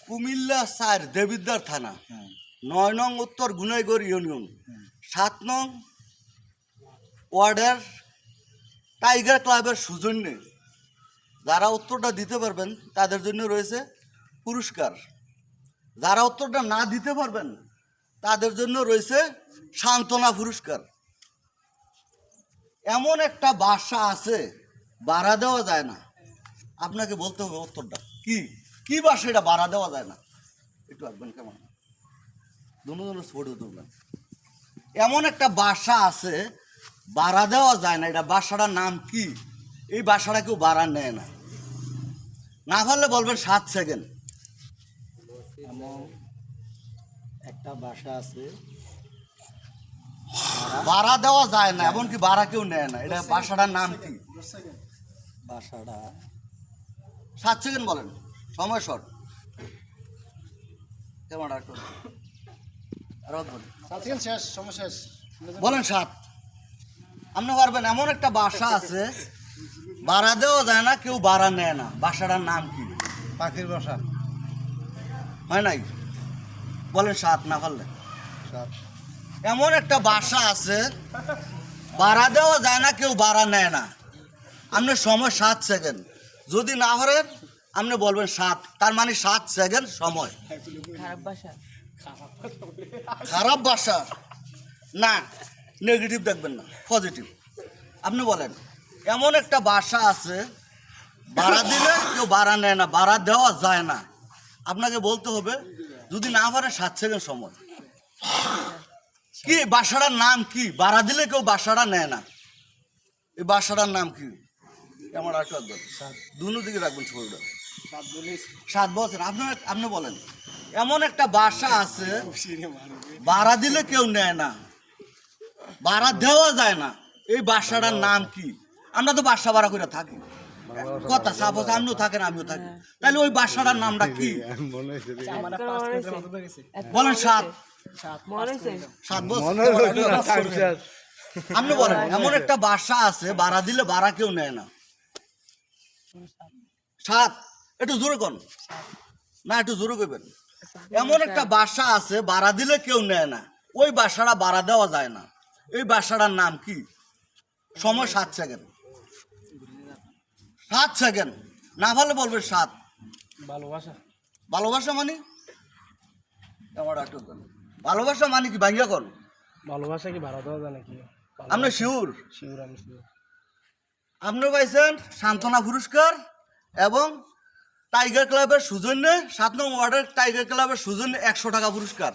কুমিল্লা ৪ দেবিদ্বার থানা ৯ নং উত্তর গুনাইগড় ইউনিয়ন ৭ নং ওয়ার্ডের টাইগার ক্লাবের সৌজন্যে যারা উত্তরটা দিতে পারবেন তাদের জন্য রয়েছে পুরস্কার, যারা উত্তরটা না দিতে পারবেন তাদের জন্য রয়েছে সান্ত্বনা পুরস্কার। এমন একটা বাসা আছে ভাড়া দেওয়া যায় না, আপনাকে বলতে হবে উত্তরটা কি কি বাসা, এটা ভাড়া দেওয়া যায় না। একটু আসবেন কেমন দুজন ছোট তুলবেন। এমন একটা বাসা আছে ভাড়া দেওয়া যায় না, এটা বাসাটার নাম কি? এই বাসাটা কেউ ভাড়া নেয় না, না পারলে বলবেন 7 সেকেন্ড। এমন একটা বাসা আছে ভাড়া দেওয়া যায় না, এমনকি ভাড়া কেউ নেয় না, এটা বাসাটার নাম কি? বাসাটা 7 সেকেন্ড বলেন, সময় শর্ট। কেমন আর শেষ সময় শেষ। বলেন 7। আপনি পারবেন। এমন একটা বাসা আছে ভাড়া দেওয়া যায় না, কেউ ভাড়া নেয় না, বাসাটার নাম কি? পাখির বাসা। হয় নাই? বলেন 7, না পারলে। এমন একটা বাসা আছে ভাড়া দেওয়া যায় না, কেউ ভাড়া নেয় না। আপনার সময় 7 সেকেন্ড, যদি না পারেন আপনি বলবেন 7, তার মানে 7 সেকেন্ড সময়। খারাপ বাসা না, নেগেটিভ দেখবেন না, পজিটিভ। আপনি বলেন এমন একটা বাসা আছে ভাড়া দিলে কেউ ভাড়া নেয় না, ভাড়া দেওয়া যায় না। আপনাকে বলতে হবে, যদি না পারে 7 সেকেন্ড সময়। কি বাসাটার নাম কি? ভাড়া দিলে কেউ বাসাটা নেয় না, এই বাসাটার নাম কি? কেমন আর দুনো দিকে রাখবেন ছবিটা। 7 বছর। আপনি বলেন এমন একটা বাসা আছে ভাড়া দিলে কেউ নেয় না, ভাড়া দেওয়া যায় না, এই বাসাটার নাম কি? আমরা তো বাসা ভাড়া করে থাকি, কথা সাপোজ আপনিও থাকেন আমিও থাকি, তাহলে ওই বাসাটার নামটা কি? বলেন 7 বছর। আপনি বলেন এমন একটা বাসা আছে ভাড়া দিলে ভাড়া কেউ নেয় না। 7, একটু জোরে কোন না, একটু জোরে কইবেন। এমন একটা বাসা আছে ভাড়া দিলে কেউ নেয় না, ওই বাসাটা ভাড়া দেওয়া যায় না, এই বাসাটার নাম কি? সময় 7 সেকেন্ড। 7 সেকেন্ড, না ভালো বলবে 7। ভালোবাসা। ভালোবাসা মানে ভালোবাসা মানে কি? ভাইয়া কোন ভালোবাসা কি ভাড়া দেওয়া যায় নাকি? আপনি শিওর? শিওর, আমি শিওর। আপনি পাইছেন সান্ত্বনা পুরস্কার এবং টাইগার ক্লাবের সৌজন্যে 7 নং ওয়ার্ডের টাইগার ক্লাবের সৌজন্যে 100 টাকা পুরস্কার।